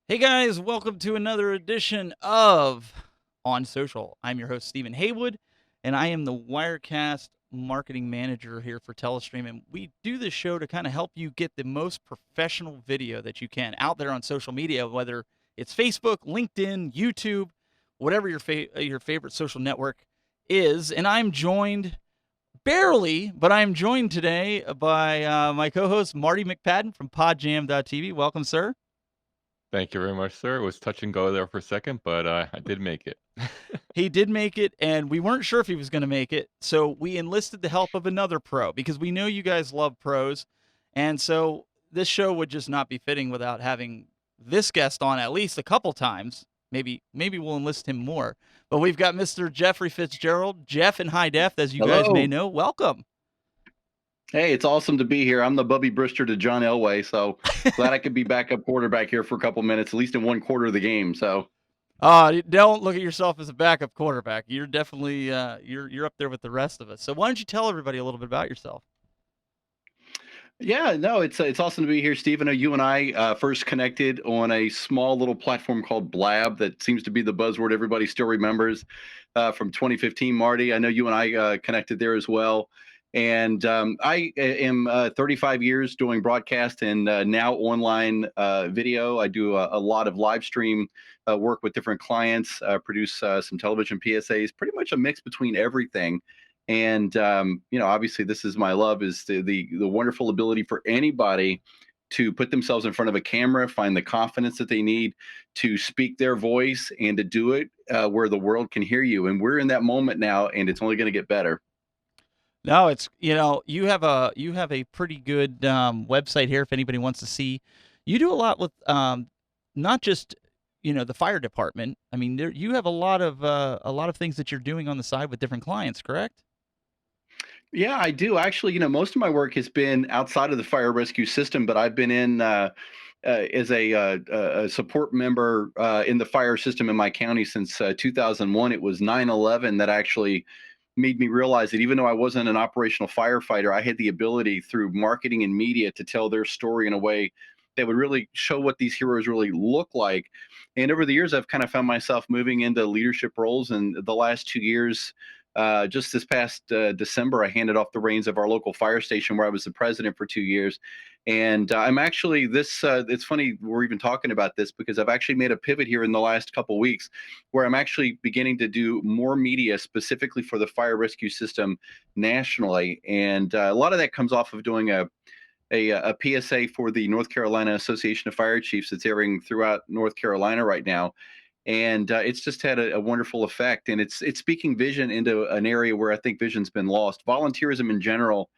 Hey guys, welcome to another edition of On Social. I'm your host, Stephen Haywood, and I am the Wirecast marketing manager here for Telestream. And we do this show to kind of help you get the most professional video that you can out there on social media, whether it's Facebook, LinkedIn, YouTube, whatever your favorite social network is. And I'm joined barely, but I'm joined today by my co-host Marty McPadden from PodJam.tv. Welcome, sir. Thank you very much, sir. It was touch and go there for a second, but I did make it. He did make it, and we weren't sure if he was going to make it. So we enlisted the help of another pro because we know you guys love pros. And so this show would just not be fitting without having this guest on at least a couple times. Maybe we'll enlist him more. But we've got Mr. Jeffrey Fitzgerald, Jeff in high def, as you guys may Hello. know. Welcome. Hey, it's awesome to be here. I'm the Bubby Brister to John Elway, so glad I could be backup quarterback here for a couple minutes, at least in one quarter of the game. So, Don't look at yourself as a backup quarterback. You're definitely you're up there with the rest of us. So why don't you tell everybody a little bit about yourself? yeah, no, it's awesome to be here, Steve. I know you and I first connected on a small little platform called Blab that seems to be the buzzword everybody still remembers from 2015. Marty, I know you and I connected there as well. And I am 35 years doing broadcast and now online video. I do a lot of live stream work with different clients, produce some television PSAs, pretty much a mix between everything. And obviously, this is my love is the wonderful ability for anybody to put themselves in front of a camera, find the confidence that they need to speak their voice, and to do it where the world can hear you. And we're in that moment now, and it's only going to get better. No, it's you have a pretty good website here if anybody wants to see. You do a lot with not just the fire department. I mean, you have a lot of things that you're doing on the side with different clients, correct? Yeah, I do. Actually, most of my work has been outside of the fire rescue system, but I've been in as a support member in the fire system in my county since 2001. It was 9/11 that actually made me realize that even though I wasn't an operational firefighter, I had the ability through marketing and media to tell their story in a way that would really show what these heroes really look like. And over the years, I've kind of found myself moving into leadership roles. And the last 2 years, just this past December, I handed off the reins of our local fire station where I was the president for 2 years. And I'm actually this. It's funny we're even talking about this because I've actually made a pivot here in the last couple weeks, where I'm actually beginning to do more media specifically for the fire rescue system nationally. And a lot of that comes off of doing a PSA for the North Carolina Association of Fire Chiefs that's airing throughout North Carolina right now, and it's just had a wonderful effect. And it's speaking vision into an area where I think vision's been lost. Volunteerism in general,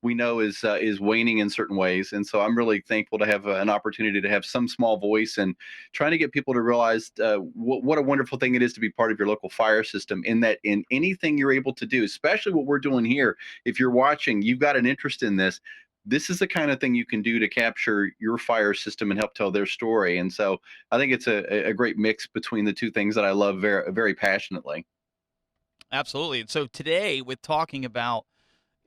we know is waning in certain ways, and so I'm really thankful to have an opportunity to have some small voice and trying to get people to realize what a wonderful thing it is to be part of your local fire system. In that, in anything you're able to do, especially what we're doing here, if you're watching, you've got an interest in this. This is the kind of thing you can do to capture your fire system and help tell their story. And so I think it's a great mix between the two things that I love very, very passionately. Absolutely. And so today, with talking about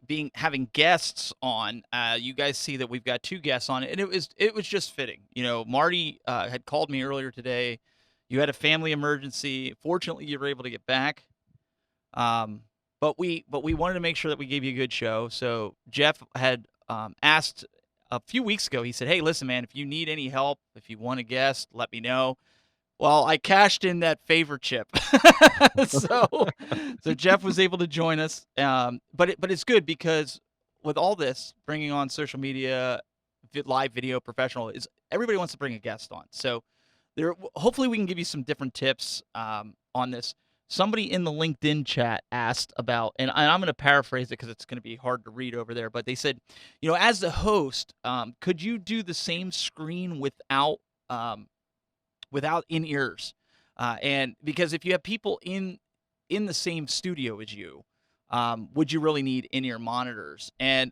being having guests on, you guys see that we've got two guests on, and it was just fitting. Marty had called me earlier today. You had a family emergency. Fortunately, you were able to get back. But we wanted to make sure that we gave you a good show. So Jeff had asked a few weeks ago. He said, "Hey, listen, man, if you need any help, if you want a guest, let me know." Well, I cashed in that favor chip, so so Jeff was able to join us. But it's good because with all this bringing on social media, live video, professional is everybody wants to bring a guest on. So there, hopefully, we can give you some different tips on this. Somebody in the LinkedIn chat asked about, and I'm going to paraphrase it because it's going to be hard to read over there. But they said, as the host, could you do the same screen um, without in ears, and because if you have people in the same studio as you, would you really need in ear monitors? And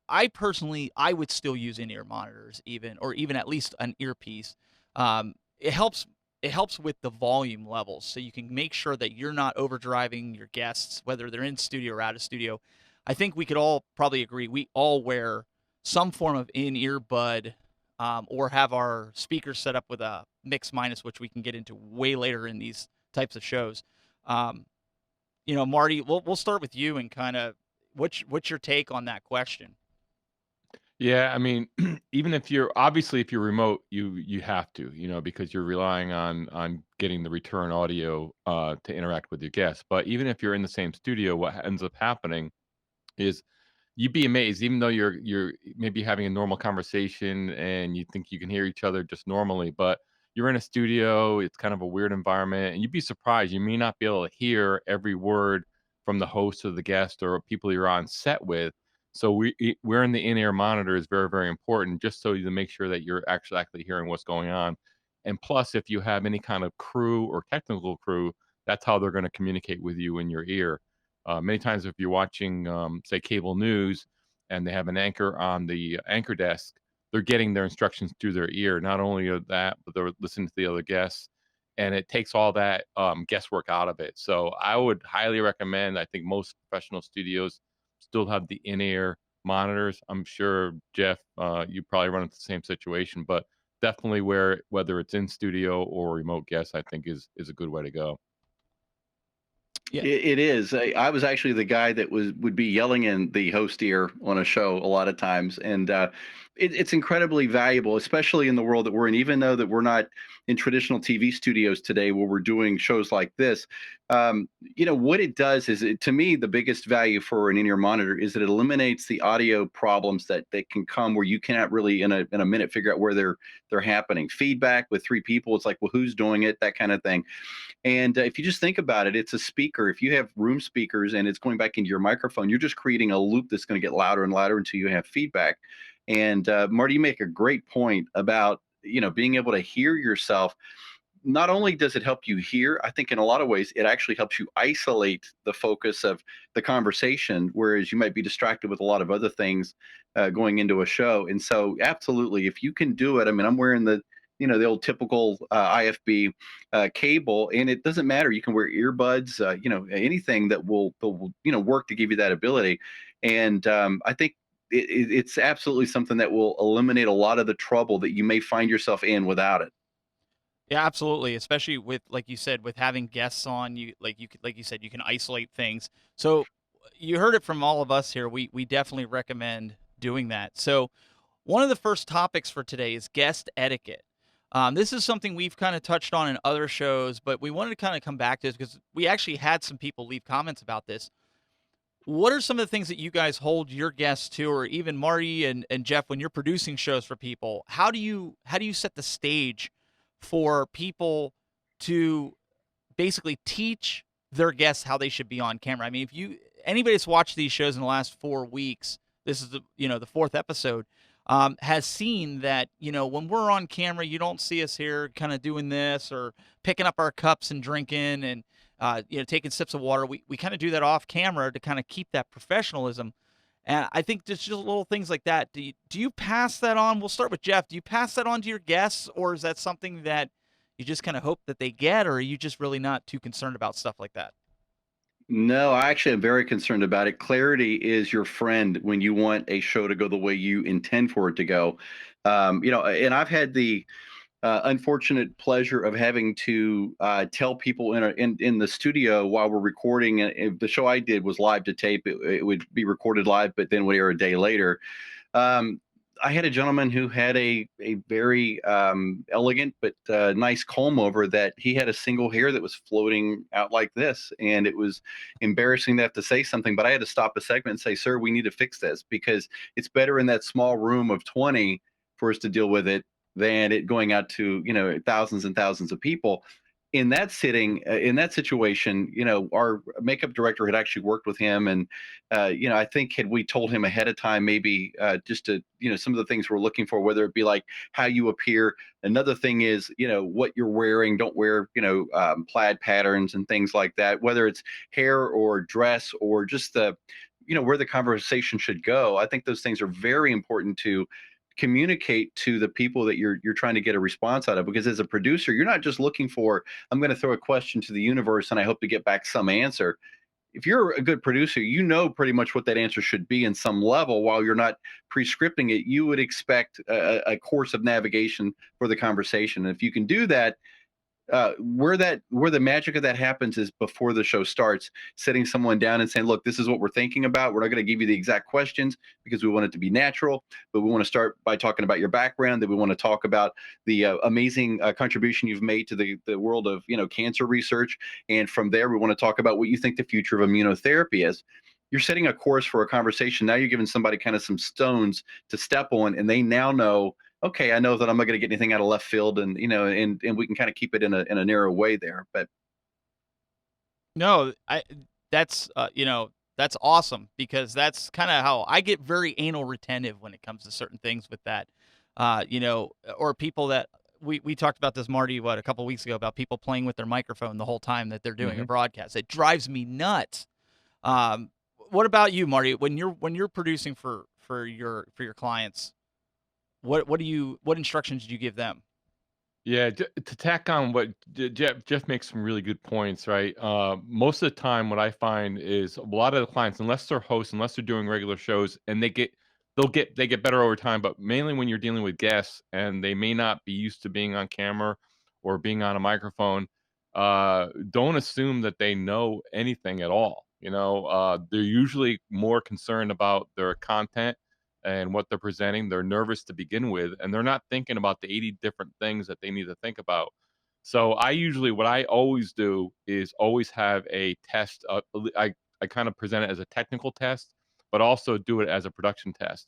I personally, I would still use in ear monitors, even at least an earpiece. It helps. It helps with the volume levels, so you can make sure that you're not overdriving your guests, whether they're in studio or out of studio. I think we could all probably agree we all wear some form of in-ear bud, or have our speakers set up with a mix minus, which we can get into way later in these types of shows. Um, Marty, we'll start with you and kind of what's your take on that question? Yeah, I mean, even if you're obviously if you're remote, you have to, because you're relying on getting the return audio to interact with your guests. But even if you're in the same studio, what ends up happening is you'd be amazed, even though you're maybe having a normal conversation and you think you can hear each other just normally, but you're in a studio, it's kind of a weird environment, and you'd be surprised. You may not be able to hear every word from the host or the guest or people you're on set with. So wearing the in-ear monitor is very, very important, just so you to make sure that you're actually hearing what's going on. And plus, if you have any kind of crew or technical crew, that's how they're going to communicate with you in your ear. Many times, if you're watching, say, cable news, and they have an anchor on the anchor desk, they're getting their instructions through their ear. Not only of that, but they're listening to the other guests, and it takes all that guesswork out of it. So I would highly recommend. I think most professional studios still have the in-ear monitors. I'm sure Jeff, you probably run into the same situation, but definitely whether it's in studio or remote guests, I think is a good way to go. Yeah. It is. I was actually the guy that would be yelling in the host ear on a show a lot of times, and it's incredibly valuable, especially in the world that we're in. Even though that we're not in traditional TV studios today, where we're doing shows like this, what it does is, to me, the biggest value for an in-ear monitor is that it eliminates the audio problems that can come where you cannot really in a minute figure out where they're happening. Feedback with three people, it's like, well, who's doing it? That kind of thing. And if you just think about it, it's a speaker. If you have room speakers and it's going back into your microphone, you're just creating a loop that's going to get louder and louder until you have feedback. And Marty, you make a great point about being able to hear yourself. Not only does it help you hear, I think in a lot of ways it actually helps you isolate the focus of the conversation, whereas you might be distracted with a lot of other things going into a show. And so, absolutely, if you can do it, I mean, I'm wearing the old typical IFB cable, and it doesn't matter. You can wear earbuds, anything that will work to give you that ability. And I think it's absolutely something that will eliminate a lot of the trouble that you may find yourself in without it. Yeah, absolutely. Especially with, like you said, with having guests on, like you said, you can isolate things. So you heard it from all of us here. We definitely recommend doing that. So one of the first topics for today is guest etiquette. This is something we've kind of touched on in other shows, but we wanted to kind of come back to this because we actually had some people leave comments about this. What are some of the things that you guys hold your guests to, or even Marty and Jeff, when you're producing shows for people? How do you set the stage for people to basically teach their guests how they should be on camera? I mean, if you anybody that's watched these shows in the last 4 weeks, this is the fourth episode, has seen that when we're on camera, you don't see us here kind of doing this or picking up our cups and drinking and taking sips of water. We kind of do that off camera to kind of keep that professionalism. And I think just little things like that. Do you pass that on? We'll start with Jeff. Do you pass that on to your guests, or is that something that you just kind of hope that they get, or are you just really not too concerned about stuff like that? No, I actually am very concerned about it. Clarity is your friend when you want a show to go the way you intend for it to go. And I've had the unfortunate pleasure of having to tell people in the studio while we're recording. And if the show I did was live to tape, it would be recorded live, but then would air a day later. Um, I had a gentleman who had a very elegant but nice comb over that he had a single hair that was floating out like this, and it was embarrassing to have to say something. But I had to stop a segment and say, "Sir, we need to fix this because it's better in that small room of 20 for us to deal with it than it going out to thousands and thousands of people." In that sitting, in that situation, our makeup director had actually worked with him, and I think had we told him ahead of time, maybe just to some of the things we're looking for, whether it be like how you appear. Another thing is what you're wearing. Don't wear plaid patterns and things like that. Whether it's hair or dress or just the where the conversation should go. I think those things are very important to communicate to the people that you're trying to get a response out of, because as a producer you're not just looking for, I'm going to throw a question to the universe and I hope to get back some answer. if you're a good producer, you know pretty much what that answer should be in some level. While you're not pre-scripting it, you would expect a course of navigation for the conversation. And if you can do that, where the magic of that happens is before the show starts, sitting someone down and saying, look, this is what we're thinking about. We're not going to give you the exact questions because we want it to be natural, but we want to start by talking about your background. That we want to talk about the amazing contribution you've made to the world of cancer research, and from there we want to talk about what you think the future of immunotherapy is. You're setting a course for a conversation. Now you're giving somebody kind of some stones to step on, and they now know, okay, I know that I'm not going to get anything out of left field, and and we can kind of keep it in a narrow way there. But No, that's that's awesome, because that's kind of how I get very anal retentive when it comes to certain things with that. Or people that we talked about this, Marty, a couple weeks ago, about people playing with their microphone the whole time that they're doing a Hmm. broadcast. It drives me nuts. Um, what about you, Marty? When you're producing for your clients, what instructions do you give them? Yeah, to tack on what Jeff makes some really good points, right? Most of the time, what I find is a lot of the clients, unless they're hosts, unless they're doing regular shows, and they get better over time. But mainly when you're dealing with guests and they may not be used to being on camera or being on a microphone, don't assume that they know anything at all. They're usually more concerned about their content and what they're presenting. They're nervous to begin with, and they're not thinking about the 80 different things that they need to think about. So what I always do is always have a test. I kind of present it as a technical test, but also do it as a production test.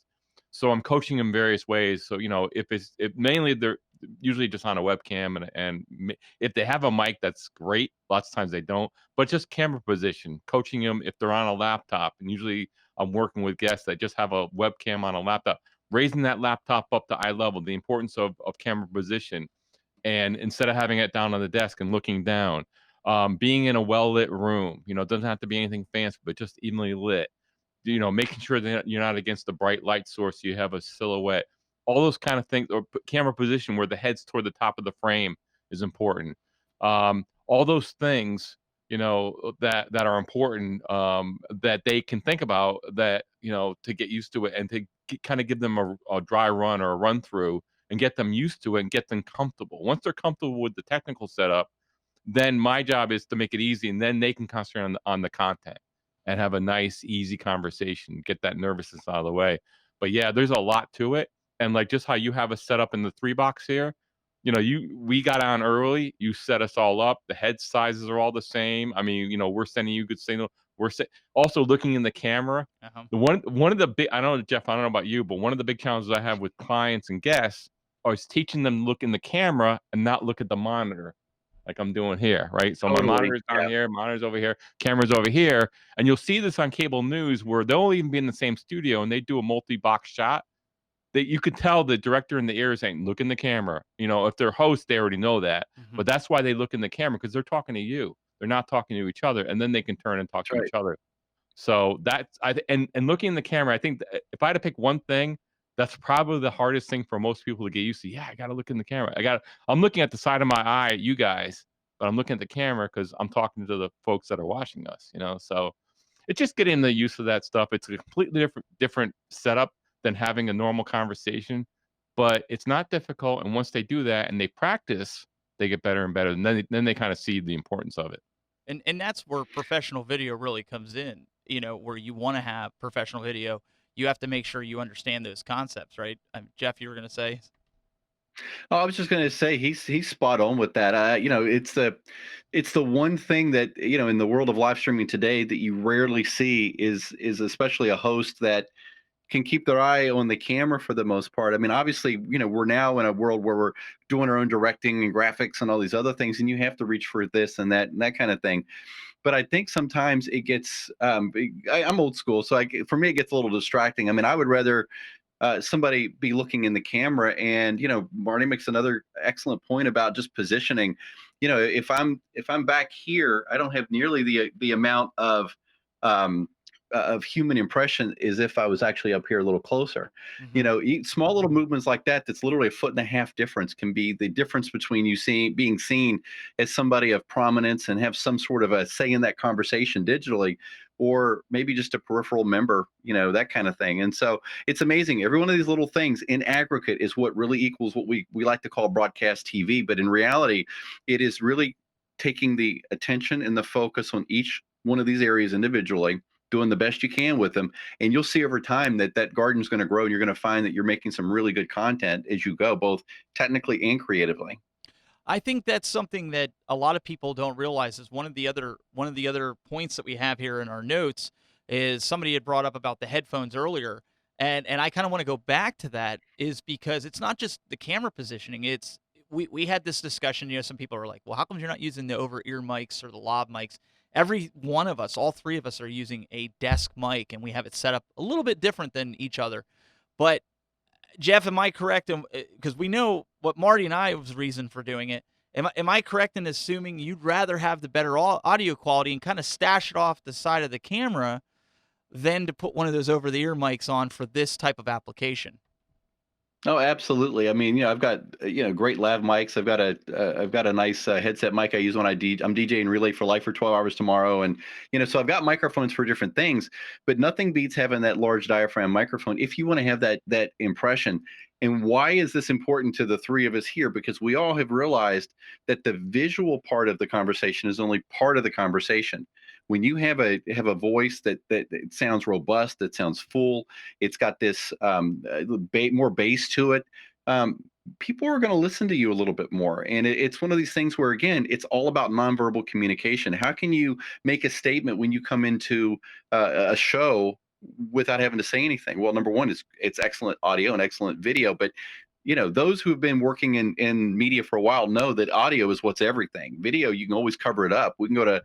So I'm coaching them various ways. So if mainly they're usually just on a webcam, if they have a mic, that's great. Lots of times they don't, but just camera position, coaching them if they're on a laptop, and usually I'm working with guests that just have a webcam on a laptop, raising that laptop up to eye level, the importance of camera position. And instead of having it down on the desk and looking down, being in a well lit room, it doesn't have to be anything fancy, but just evenly lit. Making sure that you're not against the bright light source, you have a silhouette, all those kind of things, or camera position where the head's toward the top of the frame is important. All those things, that are important, that they can think about, that, to get used to it, and to kind of give them a dry run or a run through, and get them used to it and get them comfortable. Once they're comfortable with the technical setup, then my job is to make it easy, and then they can concentrate on the content and have a nice, easy conversation, get that nervousness out of the way. But yeah, there's a lot to it. And like just how you have us set up in the 3 box here, we got on early, you set us all up. The head sizes are all the same. I mean, we're sending you good signal. Also looking in the camera. Uh-huh. One of the big, I don't know, Jeff, I don't know about you, but one of the big challenges I have with clients and guests is teaching them to look in the camera and not look at the monitor like I'm doing here, right? So my totally, monitor's down yeah, here, monitor's over here, camera's over here, and you'll see this on cable news where they'll even be in the same studio and they do a multi-box shot. That you could tell the director in the ear is saying, "Look in the camera." If they're hosts, they already know that, Hmm. but that's why they look in the camera, because they're talking to you. They're not talking to each other, and then they can turn and talk that's to right. each other. So that's and looking in the camera, I think that if I had to pick one thing, that's probably the hardest thing for most people to get used to. Yeah, I gotta look in the camera. I'm looking at the side of my eye at you guys, but I'm looking at the camera because I'm talking to the folks that are watching us. So it's just getting the use of that stuff. It's a completely different setup than having a normal conversation, but it's not difficult. And once they do that and they practice, they get better and better. And then they kind of see the importance of it. And that's where professional video really comes in. Where you want to have professional video, you have to make sure you understand those concepts, right? Jeff, you were going to say? Oh, I was just going to say he's spot on with that. It's the one thing that in the world of live streaming today that you rarely see is especially a host that can keep their eye on the camera for the most part. I mean, obviously, we're now in a world where we're doing our own directing and graphics and all these other things, and you have to reach for this and that kind of thing. But I think sometimes it gets. I'm old school, so for me it gets a little distracting. I mean, I would rather somebody be looking in the camera, and Marty makes another excellent point about just positioning. If I'm back here, I don't have nearly the amount of um, of human impression as if I was actually up here a little closer. Hmm. Small little movements like that, that's literally a foot and a half difference, can be the difference between you being seen as somebody of prominence and have some sort of a say in that conversation digitally, or maybe just a peripheral member, that kind of thing. And so it's amazing. Every one of these little things in aggregate is what really equals what we like to call broadcast TV. But in reality, it is really taking the attention and the focus on each one of these areas individually, doing the best you can with them, and you'll see over time that that garden's going to grow, and you're going to find that you're making some really good content as you go, both technically and creatively. I think that's something that a lot of people don't realize is one of the other points that we have here in our notes is somebody had brought up about the headphones earlier. And I kind of want to go back to that is because it's not just the camera positioning. It's we had this discussion, some people are like, "Well, how come you're not using the over-ear mics or the lav mics?" Every one of us, all three of us are using a desk mic and we have it set up a little bit different than each other. But Jeff, am I correct? Because we know what Marty and I's reason for doing it. Am I correct in assuming you'd rather have the better audio quality and kind of stash it off the side of the camera than to put one of those over the ear mics on for this type of application? Oh, absolutely. I mean, I've got great lav mics. I've got a nice headset mic I use when I'm DJing Relay for Life for 12 hours tomorrow, and so I've got microphones for different things. But nothing beats having that large diaphragm microphone if you want to have that impression. And why is this important to the three of us here? Because we all have realized that the visual part of the conversation is only part of the conversation. When you have a voice that sounds robust, that sounds full, it's got this more bass to it. Um, People are going to listen to you a little bit more, and it's one of these things where, again, it's all about nonverbal communication. How can you make a statement when you come into a show without having to say anything? Well, number one is it's excellent audio and excellent video, but those who have been working in media for a while know that audio is what's everything. Video, you can always cover it up. We can go to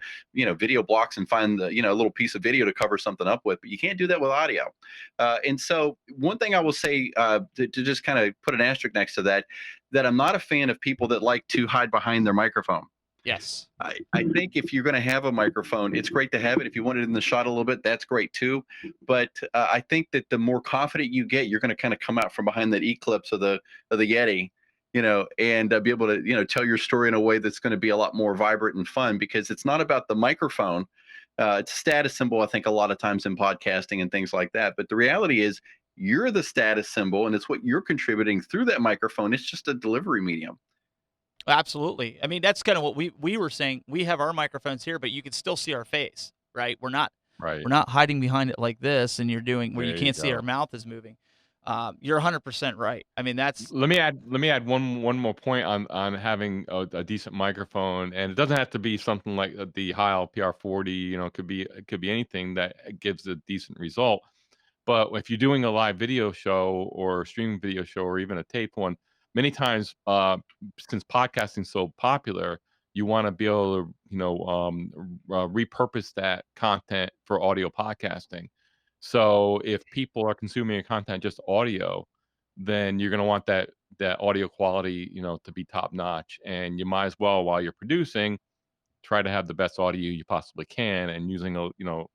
video blocks and find a little piece of video to cover something up with, but you can't do that with audio. And so one thing I will say, to just kind of put an asterisk next to that, that I'm not a fan of people that like to hide behind their microphone. Yes. I think if you're going to have a microphone, it's great to have it. If you want it in the shot a little bit, that's great too. But I think that the more confident you get, you're going to kind of come out from behind that eclipse of the Yeti, and be able to tell your story in a way that's going to be a lot more vibrant and fun, because it's not about the microphone. It's a status symbol, I think, a lot of times in podcasting and things like that. But the reality is, you're the status symbol, and it's what you're contributing through that microphone. It's just a delivery medium. Absolutely. I mean, that's kind of what we were saying. We have our microphones here, but you can still see our face, right? We're not Right. we're not hiding behind it like this, and you're doing where you There you can't see our go. mouth is moving. You're 100% right. I mean, that's Let me add one more point on having a decent microphone, and it doesn't have to be something like the Heil PR40. It could be anything that gives a decent result. But if you're doing a live video show or a streaming video show or even a tape one, many times, since podcasting's so popular, you want to be able to, repurpose that content for audio podcasting. So if people are consuming your content just audio, then you're going to want that audio quality, to be top notch, and you might as well, while you're producing, try to have the best audio you possibly can, and using a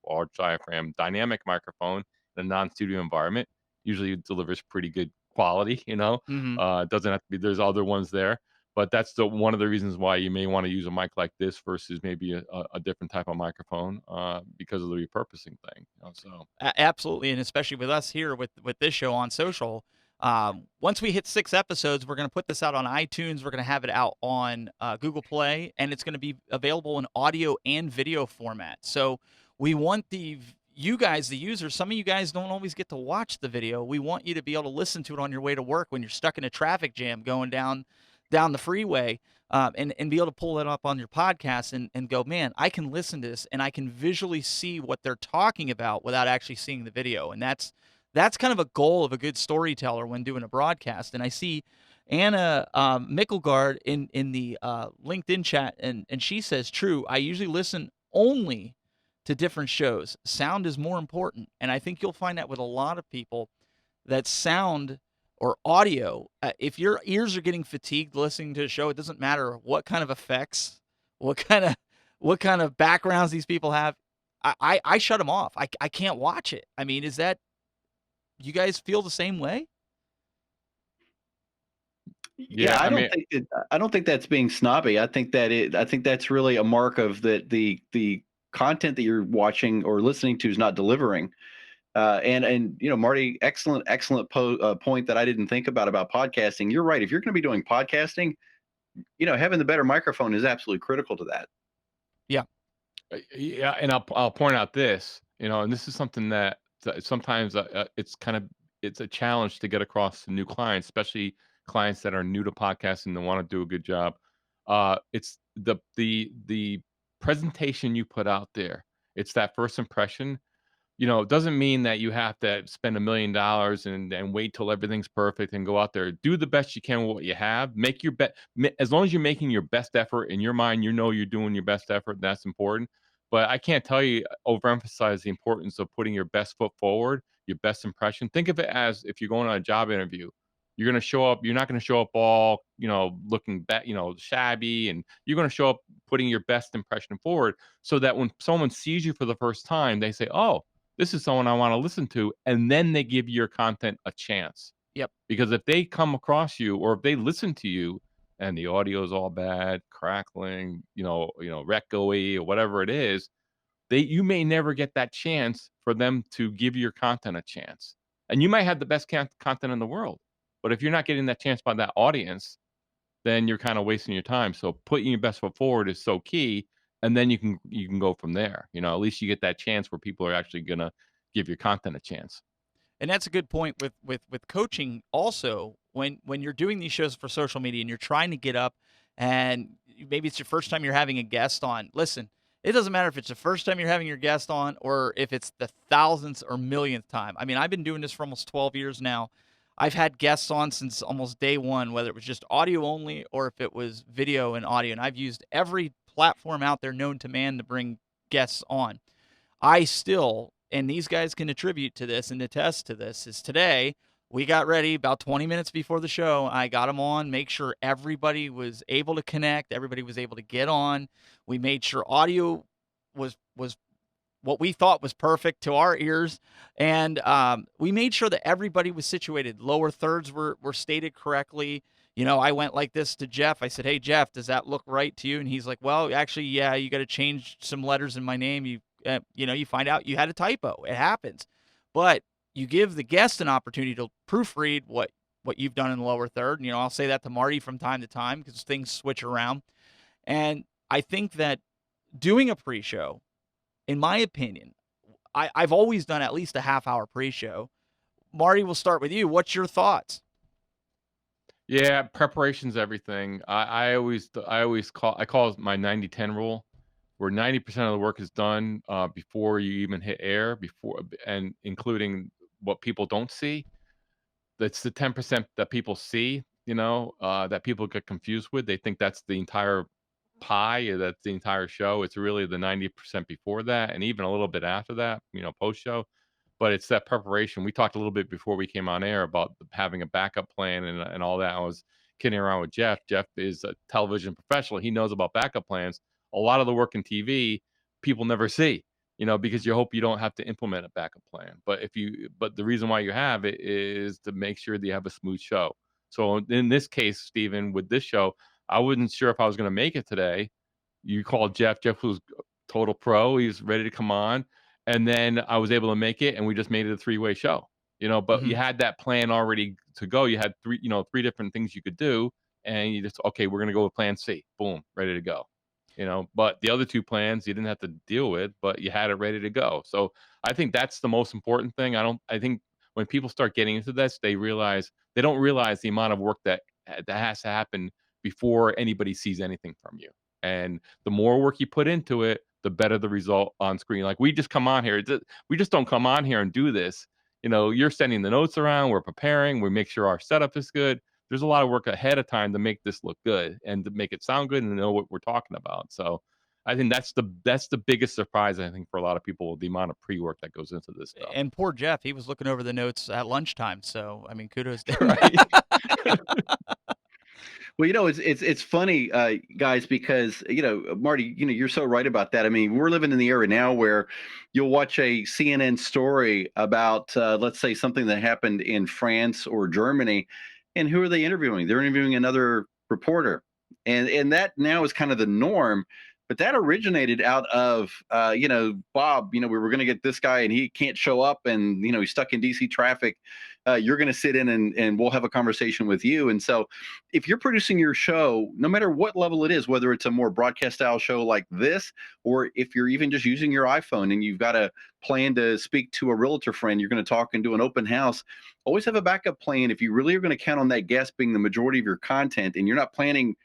large diaphragm dynamic microphone in a non-studio environment usually delivers pretty good quality. mhm. It doesn't have to be, there's other ones there, but that's the one of the reasons why you may want to use a mic like this versus maybe a different type of microphone, because of the repurposing thing. So Absolutely, and especially with us here with this show on social. Once we hit 6 episodes, we're going to put this out on iTunes. We're going to have it out on Google Play, and it's going to be available in audio and video format. So we want you guys, the users. Some of you guys don't always get to watch the video. We want you to be able to listen to it on your way to work when you're stuck in a traffic jam going down the freeway. And be able to pull it up on your podcast and go, man, I can listen to this and I can visually see what they're talking about without actually seeing the video. And that's kind of a goal of a good storyteller when doing a broadcast. And I see Anna Mickelgard in the LinkedIn chat, and she says, true, I usually listen only to different shows. Sound is more important. And I think you'll find that with a lot of people that sound or audio, if your ears are getting fatigued listening to a show, it doesn't matter what kind of effects, what kind of what kind of backgrounds these people have. I shut them off. I can't watch it. I mean, is that you guys feel the same way? Yeah, Yeah, I mean, I don't think that's being snobby. I think that's really a mark of that the content that you're watching or listening to is not delivering. And you know, Marty, excellent point that I didn't think about podcasting. You're right. If you're going to be doing podcasting, you know, having the better microphone is absolutely critical to that. Yeah. yeah, and I'll point out this, and this is something that sometimes it's a challenge to get across to new clients, especially clients that are new to podcasting and want to do a good job. It's the presentation you put out there. It's that first impression. It doesn't mean that you have to spend $1 million and wait till everything's perfect and go out there. Do the best you can with what you have. Make your best. As long as you're making your best effort in your mind, you're doing your best effort. That's important. But I can't tell you overemphasize the importance of putting your best foot forward, your best impression. Think of it as if you're going on a job interview. You're going to show up. You're not going to show up all looking shabby, and you're going to show up putting your best impression forward, so that when someone sees you for the first time, they say, "Oh, this is someone I want to listen to," and then they give your content a chance. Yep. Because if they come across you or if they listen to you and the audio is all bad, crackling, echoey or whatever it is, you may never get that chance for them to give your content a chance. And you might have the best content in the world, but if you're not getting that chance by that audience, then you're kind of wasting your time. So putting your best foot forward is so key, and then you can go from there. At least you get that chance where people are actually gonna give your content a chance. And that's a good point with coaching also. When you're doing these shows for social media and you're trying to get up, and maybe it's your first time you're having a guest on. Listen, it doesn't matter if it's the first time you're having your guest on or if it's the thousandth or millionth time. I mean, I've been doing this for almost 12 years now. I've had guests on since almost day one, whether it was just audio only or if it was video and audio. And I've used every platform out there known to man to bring guests on. I still, and these guys can attribute to this and attest to this, is today we got ready about 20 minutes before the show. I got them on, make sure everybody was able to connect, everybody was able to get on. We made sure audio was what we thought was perfect to our ears, and we made sure that everybody was situated. Lower thirds were stated correctly. I went like this to Jeff. I said, "Hey, Jeff, does that look right to you?" And he's like, "Well, actually, yeah, you got to change some letters in my name. You find out you had a typo. It happens, but you give the guest an opportunity to proofread what you've done in the lower third. And, I'll say that to Marty from time to time because things switch around. And I think that doing a pre-show, in my opinion, I've always done at least a half-hour pre-show. Marty, we'll start with you. What's your thoughts? Yeah, preparation's everything. I call it my 90-10 rule, where 90% of the work is done before you even hit air, and including what people don't see. That's the 10% that people see, that people get confused with. They think that's the entire pie, or that's the entire show. It's really the 90% before that, and even a little bit after that, post show. But it's that preparation. We talked a little bit before we came on air about having a backup plan and all that. I was kidding around with Jeff. Jeff is a television professional. He knows about backup plans. A lot of the work in TV, people never see, because you hope you don't have to implement a backup plan. But the reason why you have it is to make sure that you have a smooth show. So in this case, Stephen, with this show, I wasn't sure if I was going to make it today. You called Jeff. Jeff was total pro. He was ready to come on. And then I was able to make it, and we just made it a three-way show. But Mm-hmm. you had that plan already to go. You had three different things you could do, and you just, okay, we're gonna go with plan C. Boom, ready to go. But the other two plans you didn't have to deal with, but you had it ready to go. So I think that's the most important thing. I think when people start getting into this, they don't realize the amount of work that has to happen before anybody sees anything from you. And the more work you put into it, the better the result on screen. Like, we just come on here. We just don't come on here and do this. You're sending the notes around. We're preparing. We make sure our setup is good. There's a lot of work ahead of time to make this look good and to make it sound good and know what we're talking about. So I think that's the biggest surprise, I think, for a lot of people, the amount of pre-work that goes into this stuff. And poor Jeff, he was looking over the notes at lunchtime. So, I mean, kudos to him. Right. Well, it's funny, guys, because Marty, you're so right about that. I mean, we're living in the era now where you'll watch a CNN story about, let's say, something that happened in France or Germany, and who are they interviewing? They're interviewing another reporter, and that now is kind of the norm. But that originated out of, Bob. We were going to get this guy, and he can't show up, and he's stuck in DC traffic. You're going to sit in, and we'll have a conversation with you. And so if you're producing your show, no matter what level it is, whether it's a more broadcast style show like this, or if you're even just using your iPhone and you've got a plan to speak to a realtor friend, you're going to talk and do an open house, always have a backup plan. If you really are going to count on that guest being the majority of your content and you're not planning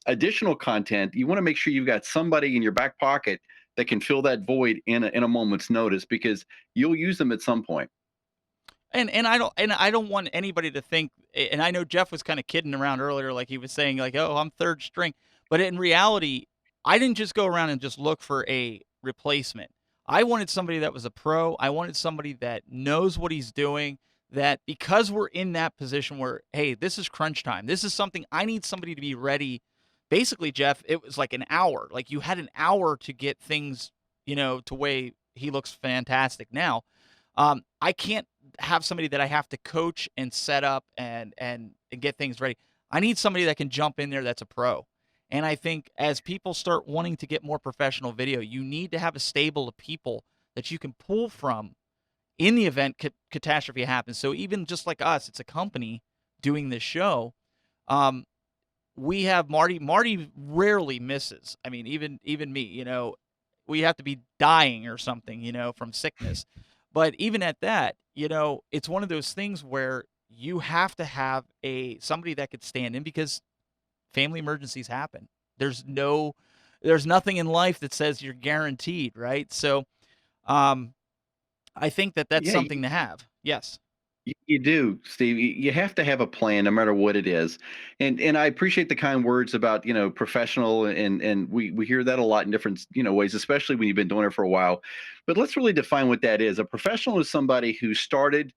additional content, you want to make sure you've got somebody in your back pocket that can fill that void in a moment's notice, because you'll use them at some point. And I don't want anybody to think, and I know Jeff was kind of kidding around earlier, like he was saying, like, oh, I'm third string. But in reality, I didn't just go around and just look for a replacement. I wanted somebody that was a pro. I wanted somebody that knows what he's doing, that because we're in that position where, hey, this is crunch time. This is something I need somebody to be ready. Basically, Jeff, it was like an hour. Like you had an hour to get things, to way he looks fantastic now. I can't have somebody that I have to coach and set up and get things ready. I need somebody that can jump in there that's a pro. And I think as people start wanting to get more professional video, you need to have a stable of people that you can pull from in the event catastrophe happens. So even just like us, it's a company doing this show. Um, we have Marty. Marty rarely misses. I mean, even me, we have to be dying or something, from sickness. But even at that, it's one of those things where you have to have somebody that could stand in, because family emergencies happen. There's nothing in life that says you're guaranteed, right? So, um, I think that that's Yeah, something to have. Yes. you do, Steve. You have to have a plan, no matter what it is. And I appreciate the kind words about professional, and we hear that a lot in different ways, especially when you've been doing it for a while. But let's really define what that is. A professional is somebody who started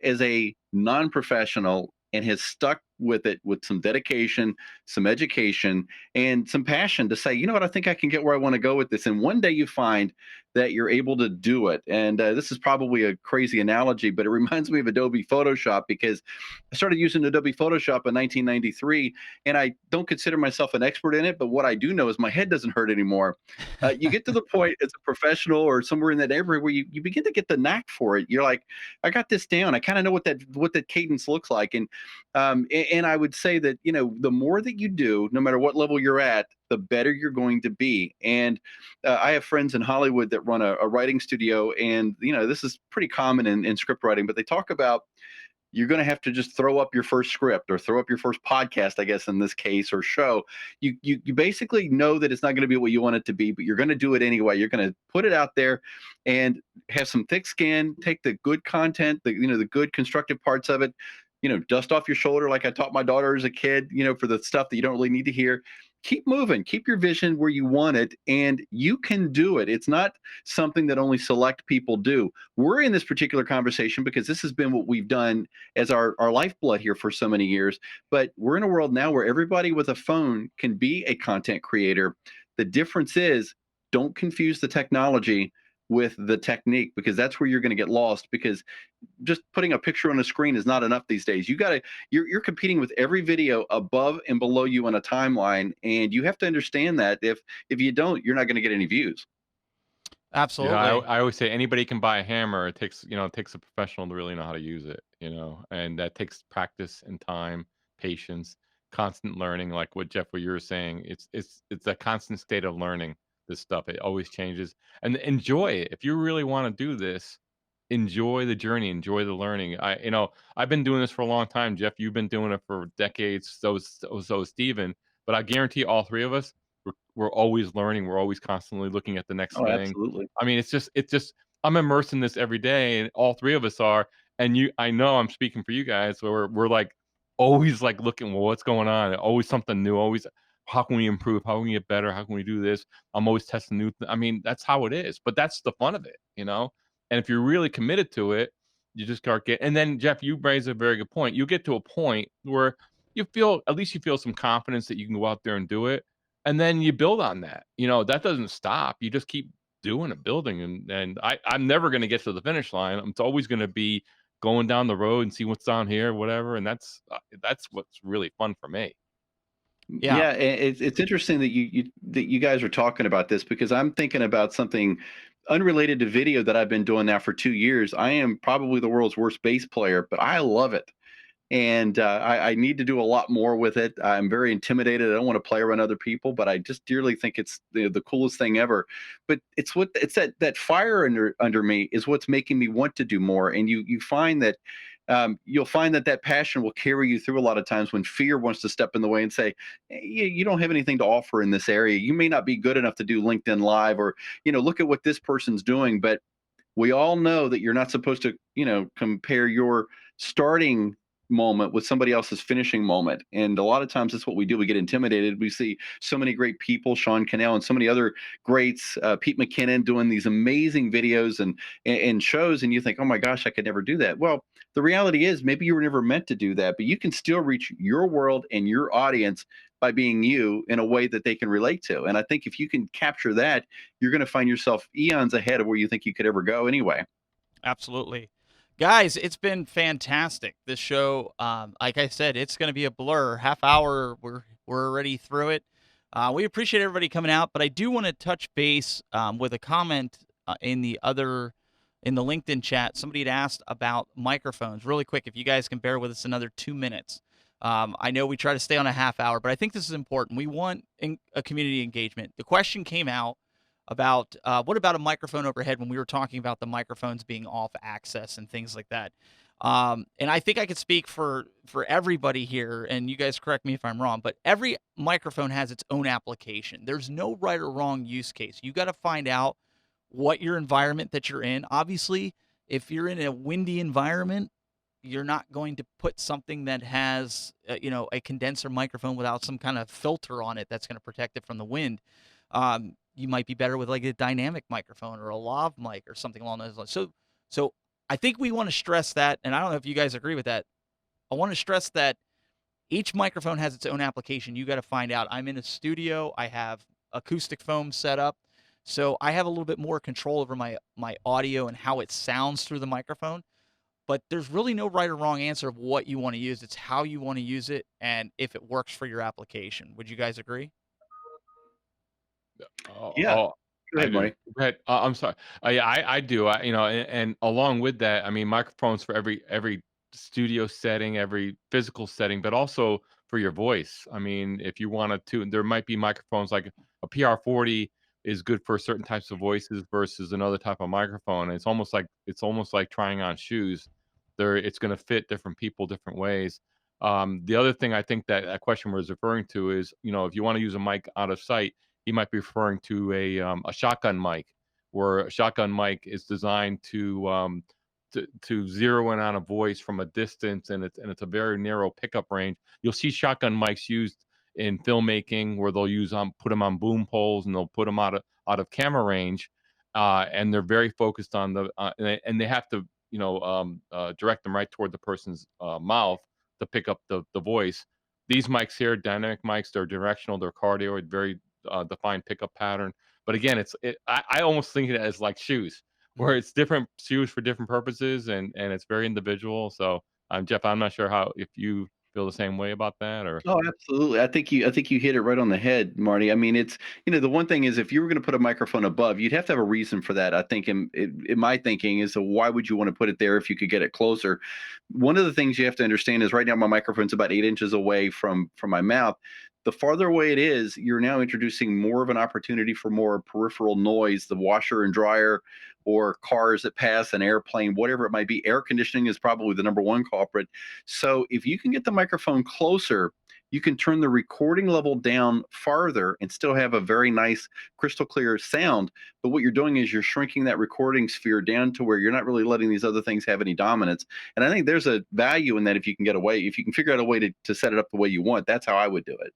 as a non-professional and has stuck with it with some dedication, some education, and some passion to say, you know what, I think I can get where I want to go with this. And one day you find that you're able to do it. And this is probably a crazy analogy, but it reminds me of Adobe Photoshop, because I started using Adobe Photoshop in 1993, and I don't consider myself an expert in it. But what I do know is my head doesn't hurt anymore. You get to the point as a professional or somewhere in that neighborhood where you begin to get the knack for it. You're like, I got this down. I kind of know what that cadence looks like. And I would say that the more that you do, no matter what level you're at, the better you're going to be. And I have friends in Hollywood that run a writing studio, and this is pretty common in script writing. But they talk about, you're going to have to just throw up your first script or throw up your first podcast, I guess, in this case, or show. You basically know that it's not going to be what you want it to be, but you're going to do it anyway. You're going to put it out there and have some thick skin, take the good content, the good constructive parts of it, dust off your shoulder, like I taught my daughter as a kid, for the stuff that you don't really need to hear. Keep moving, keep your vision where you want it, and you can do it. It's not something that only select people do. We're in this particular conversation because this has been what we've done as our lifeblood here for so many years. But we're in a world now where everybody with a phone can be a content creator. The difference is, don't confuse the technology with the technique, because that's where you're going to get lost, because just putting a picture on a screen is not enough these days. You're competing with every video above and below you on a timeline, and you have to understand that if you don't, you're not going to get any views. Yeah, Absolutely. I always say anybody can buy a hammer. It takes a professional to really know how to use it, and that takes practice and time, patience, constant learning. Like what you were saying, it's a constant state of learning this stuff. It always changes, and enjoy it. If you really want to do this, enjoy the journey, enjoy the learning. I've been doing this for a long time, Jeff. You've been doing it for decades. So Steven. But I guarantee all three of us, we're always learning. We're always constantly looking at the next Oh, thing. absolutely. I mean, it's just I'm immersed in this every day, and all three of us are. And I know I'm speaking for you guys. So we're like always like looking, well, what's going on? Always something new. Always, how can we improve? How can we get better? How can we do this? I'm always testing new. I mean, that's how it is. But that's the fun of it. And if you're really committed to it, you just start getting. And then Jeff, you raise a very good point. You get to a point where you feel at least you feel some confidence that you can go out there and do it, and then you build on that. That doesn't stop. You just keep doing it, building, and I'm never gonna get to the finish line. It's always gonna be going down the road and see what's down here, whatever, and that's what's really fun for me. Yeah. Yeah, it's interesting that you guys are talking about this because I'm thinking about something unrelated to video that I've been doing now for 2 years. I am probably the world's worst bass player, but I love it. And I need to do a lot more with it. I'm very intimidated. I don't want to play around other people, but I just dearly think it's the coolest thing ever. But it's that fire under me is what's making me want to do more. And you find that you'll find that passion will carry you through a lot of times when fear wants to step in the way and say, "Hey, you don't have anything to offer in this area. You may not be good enough to do LinkedIn Live, or look at what this person's doing." But we all know that you're not supposed to, compare your starting moment with somebody else's finishing moment. And a lot of times that's what we do. We get intimidated. We see so many great people, Sean Cannell and so many other greats, Pete McKinnon doing these amazing videos and shows. And you think, oh my gosh, I could never do that. Well, the reality is maybe you were never meant to do that, but you can still reach your world and your audience by being you in a way that they can relate to. And I think if you can capture that, you're going to find yourself eons ahead of where you think you could ever go anyway. Absolutely. Guys, it's been fantastic. This show, like I said, it's going to be a blur. Half hour, we're already through it. We appreciate everybody coming out, but I do want to touch base with a comment in the LinkedIn chat. Somebody had asked about microphones. Really quick, if you guys can bear with us another 2 minutes. I know we try to stay on a half hour, but I think this is important. We want a community engagement. The question came out about what about a microphone overhead when we were talking about the microphones being off access and things like that. And I think I could speak for everybody here, and you guys correct me if I'm wrong, but every microphone has its own application. There's no right or wrong use case. You got to find out what your environment that you're in. Obviously, if you're in a windy environment, you're not going to put something that has a condenser microphone without some kind of filter on it that's going to protect it from the wind. You might be better with like a dynamic microphone or a lav mic or something along those lines. So I think we want to stress that, and I don't know if you guys agree with that. I want to stress that each microphone has its own application. You got to find out. I'm in a studio. I have acoustic foam set up, so I have a little bit more control over my audio and how it sounds through the microphone. But there's really no right or wrong answer of what you want to use. It's how you want to use it and if it works for your application. Would you guys agree? Oh, Yeah. oh, Go I ahead, do. Marty. Go ahead. I'm sorry. Yeah, I do. And along with that, I mean, microphones for every studio setting, every physical setting, but also for your voice. I mean, if you wanted to, there might be microphones like a PR40 is good for certain types of voices versus another type of microphone. It's almost like trying on shoes. It's going to fit different people different ways. The other thing I think that question was referring to is, if you want to use a mic out of sight, he might be referring to a shotgun mic, where a shotgun mic is designed to zero in on a voice from a distance, and it's a very narrow pickup range. You'll see shotgun mics used in filmmaking where they'll put them on boom poles, and they'll put them out of camera range, and they're very focused on and they have to direct them right toward the person's mouth to pick up the voice. These mics here, dynamic mics, they're directional, they're cardioid, very defined pickup pattern. But again, I almost think of it as like shoes, where it's different shoes for different purposes, and it's very individual. So, Jeff, I'm not sure how if you feel the same way about that or. Oh, absolutely. I think you hit it right on the head, Marty. I mean, it's the one thing is if you were going to put a microphone above, you'd have to have a reason for that. I think in my thinking is, so why would you want to put it there if you could get it closer? One of the things you have to understand is right now my microphone's about 8 inches away from my mouth. The farther away it is, you're now introducing more of an opportunity for more peripheral noise, the washer and dryer, or cars that pass, an airplane, whatever it might be. Air conditioning is probably the number one culprit. So if you can get the microphone closer, you can turn the recording level down farther and still have a very nice crystal clear sound. But what you're doing is you're shrinking that recording sphere down to where you're not really letting these other things have any dominance. And I think there's a value in that if you can get away, if you can figure out a way to set it up the way you want. That's how I would do it.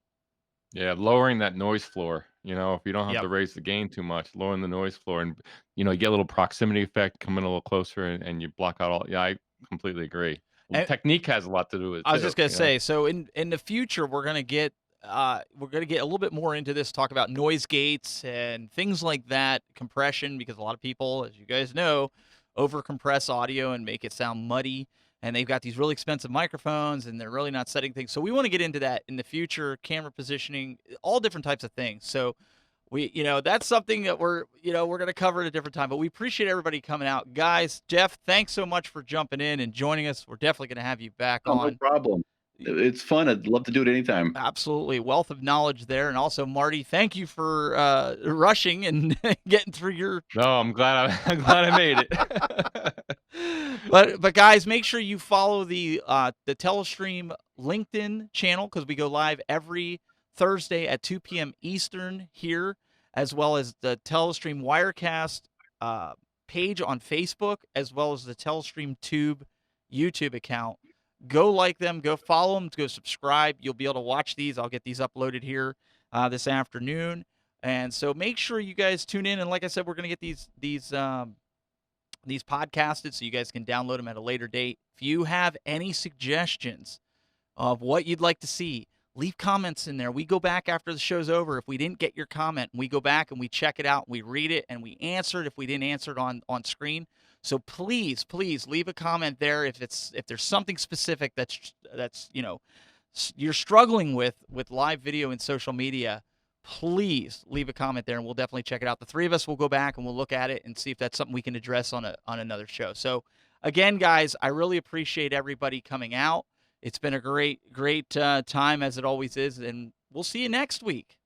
Yeah, lowering that noise floor, if you don't have Yep. to raise the gain too much, lowering the noise floor and, you get a little proximity effect, coming a little closer and you block out all. Yeah, I completely agree. And technique has a lot to do with it I was too, just gonna you know? say, so in the future, we're gonna get a little bit more into this, talk about noise gates and things like that, compression, because a lot of people, as you guys know, over compress audio and make it sound muddy. And they've got these really expensive microphones, and they're really not setting things. So we want to get into that in the future, camera positioning, all different types of things. So that's something that we're going to cover at a different time. But we appreciate everybody coming out, guys. Jeff, thanks so much for jumping in and joining us. We're definitely going to have you back Oh, no on. problem. It's fun. I'd love to do it anytime. Absolutely, wealth of knowledge there. And also, Marty, thank you for rushing and getting through your. No, I'm glad I made it. But guys, make sure you follow the Telestream LinkedIn channel, because we go live every Thursday at 2 p.m. Eastern here, as well as the Telestream Wirecast page on Facebook, as well as the Telestream Tube YouTube account. Go like them, go follow them, go subscribe. You'll be able to watch these. I'll get these uploaded here this afternoon. And so make sure you guys tune in. And like I said, we're going to get these podcasted so you guys can download them at a later date. If you have any suggestions of what you'd like to see, leave comments in there. We go back after the show's over. If we didn't get your comment, we go back and we check it out, and we read it, and we answer it if we didn't answer it on screen. So please leave a comment there if there's something specific that's you're struggling with live video and social media. Please leave a comment there, and we'll definitely check it out. The three of us will go back and we'll look at it and see if that's something we can address on another show. So again, guys, I really appreciate everybody coming out. It's been a great time, as it always is, and we'll see you next week.